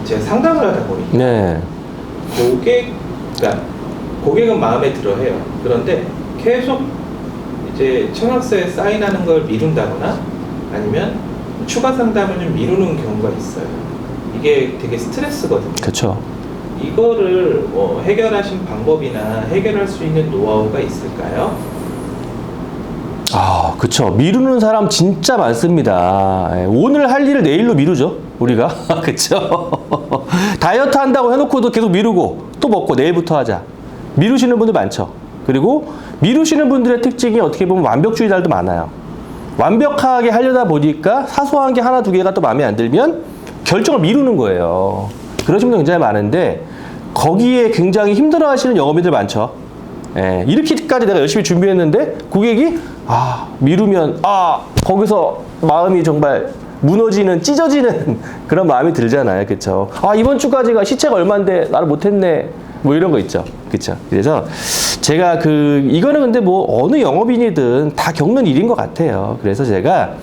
제가 상담을 하다 보니까 네. 그러니까 고객은 마음에 들어 해요. 그런데 계속 이제 청약서에 사인하는 걸 미룬다거나 아니면 추가 상담을 좀 미루는 경우가 있어요. 이게 되게 스트레스거든요. 그렇죠. 이거를 해결하신 방법이나 해결할 수 있는 노하우가 있을까요? 아, 그쵸. 미루는 사람 진짜 많습니다. 오늘 할 일을 내일로 미루죠, 우리가. 그쵸. 다이어트 한다고 해놓고도 계속 미루고, 또 먹고, 내일부터 하자. 미루시는 분들 많죠. 그리고 미루시는 분들의 특징이 어떻게 보면 완벽주의자들도 많아요. 완벽하게 하려다 보니까 사소한 게 하나, 두 개가 또 마음에 안 들면 결정을 미루는 거예요. 그러신 분들 굉장히 많은데, 거기에 굉장히 힘들어 하시는 영업인들 많죠. 예, 이렇게까지 내가 열심히 준비했는데 고객이 미루면 거기서 마음이 정말 무너지는, 찢어지는 그런 마음이 들잖아요. 그쵸? 이번 주까지가 시체가 얼만데 나를 못했네, 뭐 이런 거 있죠. 그쵸? 그래서 제가 이거는 근데 뭐 어느 영업인이든 다 겪는 일인 것 같아요. 그래서 제가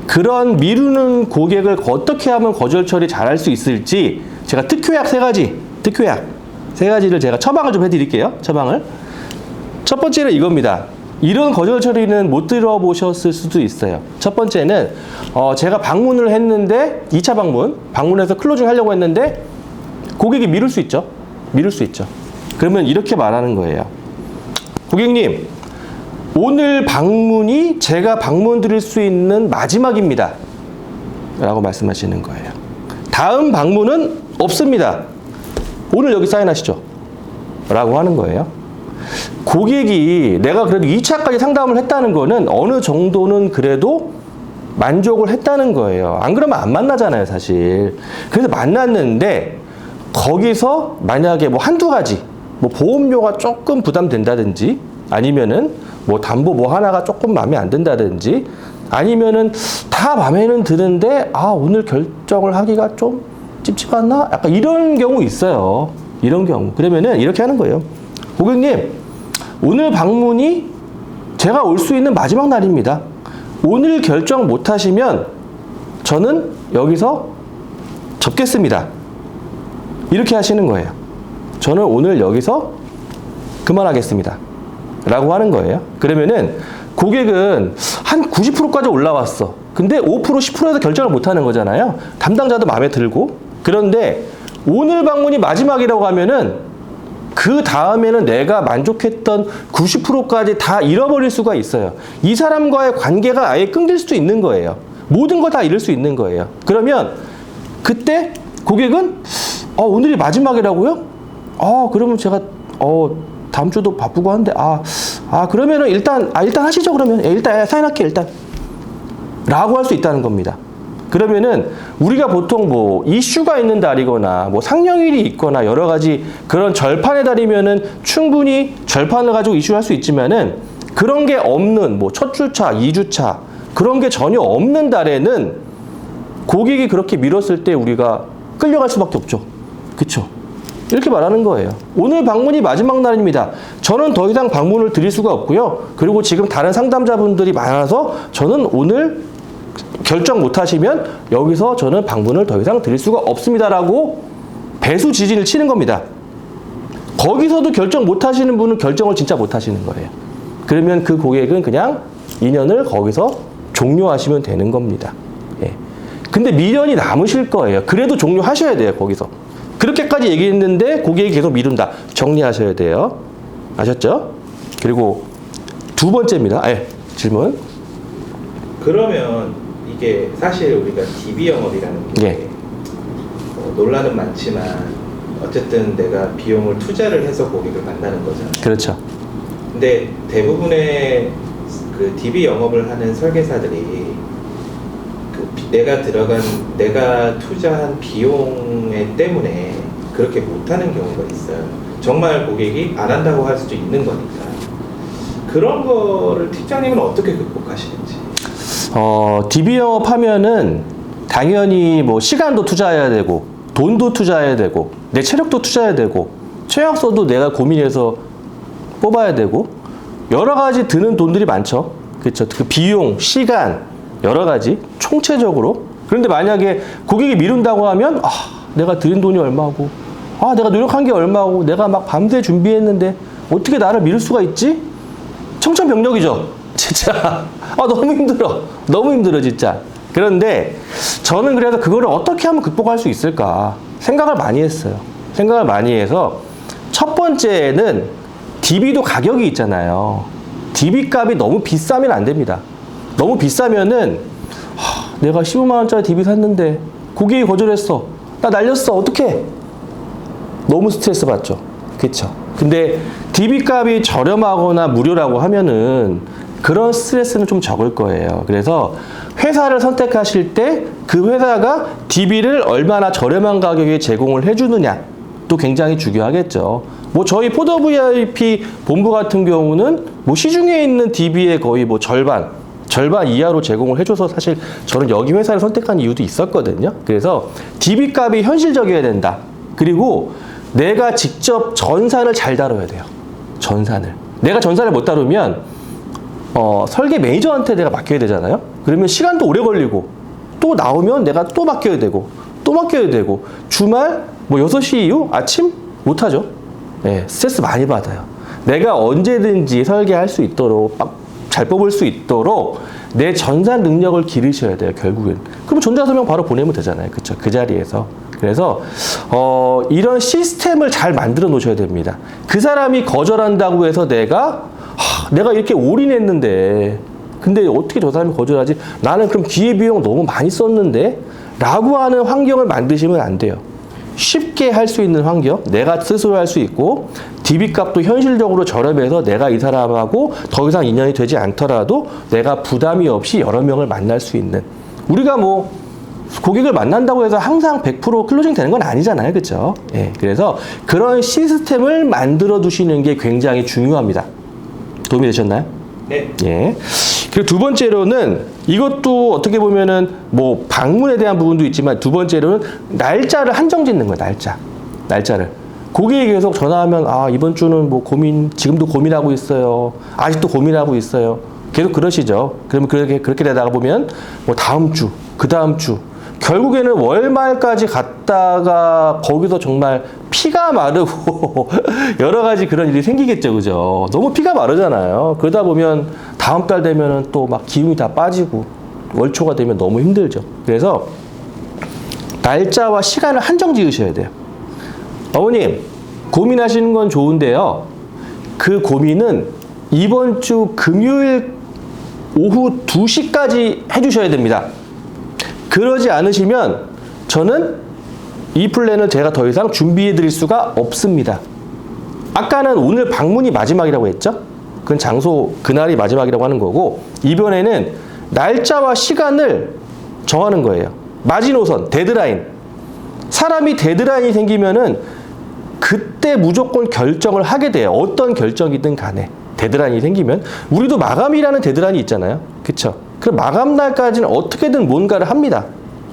그런 미루는 고객을 어떻게 하면 거절 처리 잘할 수 있을지 제가 특효약 세 가지를 제가 처방을 좀 해드릴게요. 처방을. 첫 번째는 이겁니다. 이런 거절 처리는 못 들어보셨을 수도 있어요. 첫 번째는 제가 방문을 했는데 2차 방문해서 클로징 하려고 했는데 고객이 미룰 수 있죠. 그러면 이렇게 말하는 거예요. 고객님, 오늘 방문이 제가 방문 드릴 수 있는 마지막입니다. 라고 말씀하시는 거예요. 다음 방문은 없습니다. 오늘 여기 사인하시죠. 라고 하는 거예요. 고객이 내가 그래도 2차까지 상담을 했다는 거는 어느 정도는 그래도 만족을 했다는 거예요. 안 그러면 안 만나잖아요, 사실. 그래서 만났는데 거기서 만약에 뭐 한두 가지, 뭐 보험료가 조금 부담된다든지 아니면은 뭐 담보 뭐 하나가 조금 마음에 안 든다든지 아니면은 다 마음에는 드는데 오늘 결정을 하기가 좀 찝찝하나? 약간 이런 경우 있어요. 이런 경우. 그러면은 이렇게 하는 거예요. 고객님, 오늘 방문이 제가 올 수 있는 마지막 날입니다. 오늘 결정 못 하시면 저는 여기서 접겠습니다. 이렇게 하시는 거예요. 저는 오늘 여기서 그만하겠습니다. 라고 하는 거예요. 그러면은 고객은 한 90%까지 올라왔어. 근데 5%, 10%에서 결정을 못 하는 거잖아요. 담당자도 마음에 들고. 그런데 오늘 방문이 마지막이라고 하면은 그 다음에는 내가 만족했던 90%까지 다 잃어버릴 수가 있어요. 이 사람과의 관계가 아예 끊길 수도 있는 거예요. 모든 걸 다 잃을 수 있는 거예요. 그러면 그때 고객은 오늘이 마지막이라고요? 그러면 제가 다음 주도 바쁘고 한데 그러면은 일단 하시죠. 그러면 일단 사인할게 일단 라고 할 수 있다는 겁니다. 그러면은 우리가 보통 뭐 이슈가 있는 달이거나 뭐 상영일이 있거나 여러 가지 그런 절판의 달이면은 충분히 절판을 가지고 이슈할 수 있지만은 그런 게 없는 뭐 첫 주차, 2주차 그런 게 전혀 없는 달에는 고객이 그렇게 미뤘을 때 우리가 끌려갈 수밖에 없죠. 그쵸? 이렇게 말하는 거예요. 오늘 방문이 마지막 날입니다. 저는 더 이상 방문을 드릴 수가 없고요. 그리고 지금 다른 상담자분들이 많아서 저는 오늘 결정 못 하시면 여기서 저는 방문을 더 이상 드릴 수가 없습니다라고 배수 지진을 치는 겁니다. 거기서도 결정 못 하시는 분은 결정을 진짜 못 하시는 거예요. 그러면 그 고객은 그냥 인연을 거기서 종료하시면 되는 겁니다. 예. 근데 미련이 남으실 거예요. 그래도 종료하셔야 돼요, 거기서. 그렇게까지 얘기했는데 고객이 계속 미룬다. 정리하셔야 돼요. 아셨죠? 그리고 두 번째입니다. 질문. 그러면 이게 사실 우리가 DB 영업이라는 게 논란은 많지만 어쨌든 내가 비용을 투자를 해서 고객을 만나는 거잖아요. 그렇죠. 근데 대부분의 그 DB 영업을 하는 설계사들이 내가 투자한 비용에 때문에 그렇게 못하는 경우가 있어요. 정말 고객이 안 한다고 할 수도 있는 거니까. 그런 거를 팀장님은 어떻게 극복하시는지. DB 영업하면은 당연히 뭐 시간도 투자해야 되고 돈도 투자해야 되고 내 체력도 투자해야 되고 최악서도 내가 고민해서 뽑아야 되고 여러 가지 드는 돈들이 많죠. 그렇죠. 그 비용, 시간 여러 가지 총체적으로. 그런데 만약에 고객이 미룬다고 하면 내가 들인 돈이 얼마고, 내가 노력한 게 얼마고, 내가 막 밤새 준비했는데 어떻게 나를 미룰 수가 있지? 청천벽력이죠. 진짜. 너무 힘들어. 너무 힘들어, 진짜. 그런데 저는 그래서 그거를 어떻게 하면 극복할 수 있을까 생각을 많이 했어요. 생각을 많이 해서 첫 번째는 DB도 가격이 있잖아요. DB 값이 너무 비싸면 안 됩니다. 너무 비싸면은 내가 15만 원짜리 DB 샀는데 고객이 거절했어. 나 날렸어. 어떡해? 너무 스트레스 받죠. 그쵸? 근데 DB 값이 저렴하거나 무료라고 하면은 그런 스트레스는 좀 적을 거예요. 그래서 회사를 선택하실 때 그 회사가 DB를 얼마나 저렴한 가격에 제공을 해주느냐 또 굉장히 중요하겠죠. 뭐 저희 포더 VIP 본부 같은 경우는 뭐 시중에 있는 DB의 거의 뭐 절반 이하로 제공을 해줘서 사실 저는 여기 회사를 선택한 이유도 있었거든요. 그래서 DB 값이 현실적이어야 된다. 그리고 내가 직접 전산을 잘 다뤄야 돼요. 전산을. 내가 전산을 못 다루면 설계 매니저한테 내가 맡겨야 되잖아요. 그러면 시간도 오래 걸리고 또 나오면 내가 또 맡겨야 되고 또 맡겨야 되고 주말 뭐 6시 이후 아침 못하죠. 네, 스트레스 많이 받아요. 내가 언제든지 설계할 수 있도록 잘 뽑을 수 있도록 내 전산 능력을 기르셔야 돼요. 결국엔. 그럼 전자서명 바로 보내면 되잖아요. 그쵸? 그 자리에서. 그래서 이런 시스템을 잘 만들어 놓으셔야 됩니다. 그 사람이 거절한다고 해서 내가 이렇게 올인했는데 근데 어떻게 저 사람이 거절하지? 나는 그럼 기회비용 너무 많이 썼는데? 라고 하는 환경을 만드시면 안 돼요. 쉽게 할 수 있는 환경, 내가 스스로 할 수 있고 DB 값도 현실적으로 저렴해서 내가 이 사람하고 더 이상 인연이 되지 않더라도 내가 부담이 없이 여러 명을 만날 수 있는, 우리가 뭐 고객을 만난다고 해서 항상 100% 클로징 되는 건 아니잖아요. 그렇죠? 예, 그래서 그런 시스템을 만들어 두시는 게 굉장히 중요합니다. 도움이 되셨나요? 네. 예. 그리고 두 번째로는 이것도 어떻게 보면은 뭐 방문에 대한 부분도 있지만 두 번째로는 날짜를 한정 짓는 거예요. 날짜를. 고객이 계속 전화하면 이번 주는 뭐 지금도 고민하고 있어요. 아직도 고민하고 있어요. 계속 그러시죠. 그러면 그렇게 되다가 보면 뭐 다음 주, 그 다음 주 결국에는 월말까지 갔다가 거기서 정말 피가 마르고 여러 가지 그런 일이 생기겠죠. 그죠? 너무 피가 마르잖아요. 그러다 보면 다음 달 되면은 또 막 기운이 다 빠지고 월초가 되면 너무 힘들죠. 그래서 날짜와 시간을 한정 지으셔야 돼요. 어머님, 고민하시는 건 좋은데요. 그 고민은 이번 주 금요일 오후 2시까지 해주셔야 됩니다. 그러지 않으시면 저는 이 플랜을 제가 더 이상 준비해 드릴 수가 없습니다. 아까는 오늘 방문이 마지막이라고 했죠? 그건 장소, 그날이 마지막이라고 하는 거고, 이번에는 날짜와 시간을 정하는 거예요. 마지노선, 데드라인. 사람이 데드라인이 생기면은 그때 무조건 결정을 하게 돼요. 어떤 결정이든 간에. 데드라인이 생기면. 우리도 마감이라는 데드라인이 있잖아요. 그쵸? 그 마감 날까지는 어떻게든 뭔가를 합니다.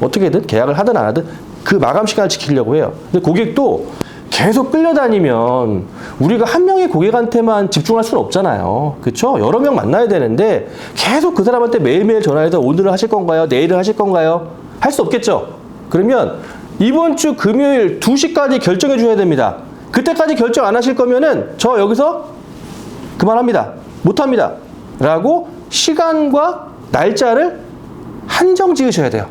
어떻게든 계약을 하든 안 하든 그 마감 시간을 지키려고 해요. 근데 고객도 계속 끌려다니면 우리가 한 명의 고객한테만 집중할 수는 없잖아요. 그쵸? 여러 명 만나야 되는데 계속 그 사람한테 매일매일 전화해서 오늘은 하실 건가요? 내일은 하실 건가요? 할 수 없겠죠? 그러면 이번 주 금요일 2시까지 결정해 줘야 됩니다. 그때까지 결정 안 하실 거면은 저 여기서 그만합니다. 못합니다. 라고 시간과 날짜를 한정 지으셔야 돼요.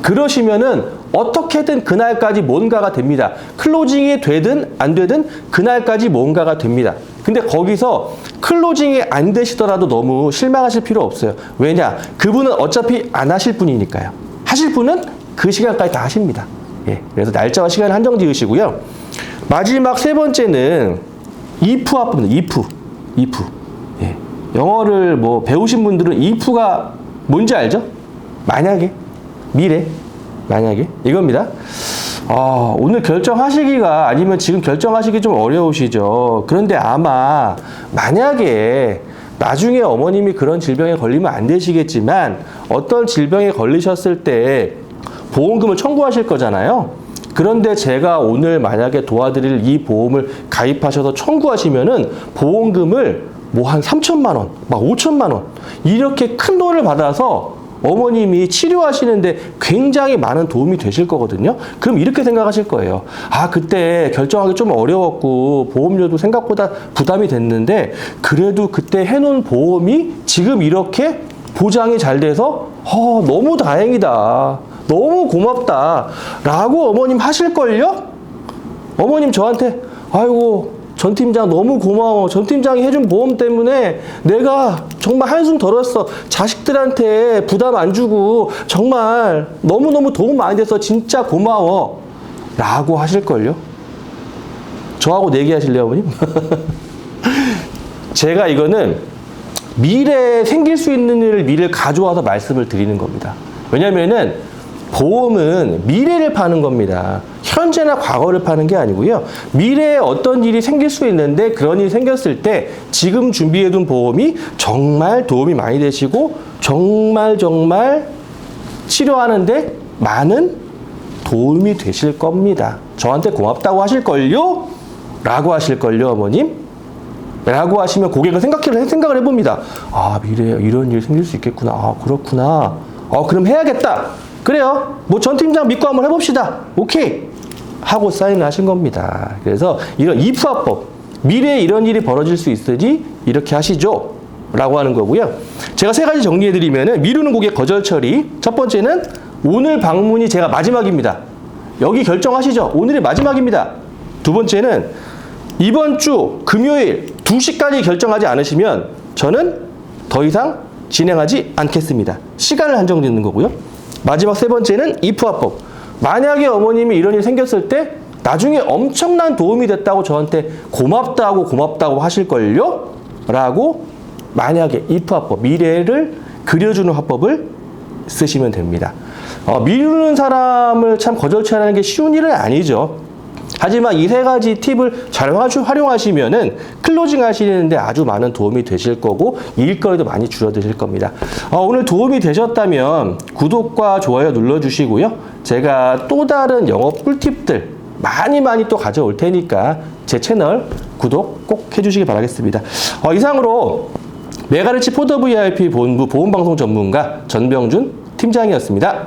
그러시면은 어떻게든 그날까지 뭔가가 됩니다. 클로징이 되든 안 되든 그날까지 뭔가가 됩니다. 근데 거기서 클로징이 안 되시더라도 너무 실망하실 필요 없어요. 왜냐? 그분은 어차피 안 하실 분이니까요. 하실 분은 그 시간까지 다 하십니다. 예, 그래서 날짜와 시간을 한정 지으시고요. 마지막 세 번째는 if 앞부분입니다. if. 예. 영어를 뭐 배우신 분들은 if가 뭔지 알죠? 만약에, 미래, 만약에 이겁니다. 오늘 결정하시기가 아니면 지금 결정하시기 좀 어려우시죠. 그런데 아마 만약에 나중에 어머님이 그런 질병에 걸리면 안 되시겠지만 어떤 질병에 걸리셨을 때 보험금을 청구하실 거잖아요. 그런데 제가 오늘 만약에 도와드릴 이 보험을 가입하셔서 청구하시면은 보험금을 뭐 한 3천만 원, 막 5천만 원 이렇게 큰 돈을 받아서 어머님이 치료하시는데 굉장히 많은 도움이 되실 거거든요. 그럼 이렇게 생각하실 거예요. 아, 그때 결정하기 좀 어려웠고 보험료도 생각보다 부담이 됐는데 그래도 그때 해놓은 보험이 지금 이렇게 보장이 잘 돼서 너무 다행이다. 너무 고맙다. 라고 어머님 하실걸요? 어머님 저한테 아이고 전 팀장 너무 고마워. 전 팀장이 해준 보험 때문에 내가 정말 한숨 덜었어. 자식들한테 부담 안 주고 정말 너무너무 도움 많이 돼서 진짜 고마워. 라고 하실걸요? 저하고 내기하실래요, 어머님? 제가 이거는 미래에 생길 수 있는 일을 미래를 가져와서 말씀을 드리는 겁니다. 왜냐면은 보험은 미래를 파는 겁니다. 현재나 과거를 파는 게 아니고요. 미래에 어떤 일이 생길 수 있는데 그런 일이 생겼을 때 지금 준비해둔 보험이 정말 도움이 많이 되시고 정말 치료하는데 많은 도움이 되실 겁니다. 저한테 고맙다고 하실걸요? 라고 하실걸요, 어머님? 라고 하시면 고객은 생각을 해봅니다. 아, 미래에 이런 일이 생길 수 있겠구나. 아, 그렇구나. 그럼 해야겠다. 그래요. 뭐 전 팀장 믿고 한번 해봅시다. 오케이. 하고 사인을 하신 겁니다. 그래서 이런 이프화법, 미래에 이런 일이 벌어질 수 있으니 이렇게 하시죠. 라고 하는 거고요. 제가 3가지 정리해드리면은 미루는 고객 거절 처리. 첫 번째는 오늘 방문이 제가 마지막입니다. 여기 결정하시죠. 오늘이 마지막입니다. 두 번째는 이번 주 금요일 2시까지 결정하지 않으시면 저는 더 이상 진행하지 않겠습니다. 시간을 한정짓는 거고요. 마지막 3번째는 이프화법. 만약에 어머님이 이런 일이 생겼을 때 나중에 엄청난 도움이 됐다고 저한테 고맙다고 하실걸요? 라고 만약에 이프화법, 미래를 그려주는 화법을 쓰시면 됩니다. 미루는 사람을 참 거절처리하는 게 쉬운 일은 아니죠. 하지만 이 3가지 팁을 잘 활용하시면은 클로징 하시는데 아주 많은 도움이 되실 거고 일거리도 많이 줄어드실 겁니다. 오늘 도움이 되셨다면 구독과 좋아요 눌러주시고요. 제가 또 다른 영업 꿀팁들 많이 또 가져올 테니까 제 채널 구독 꼭 해주시기 바라겠습니다. 이상으로 메가리치 포더 VIP 본부 보험방송 전문가 전병준 팀장이었습니다.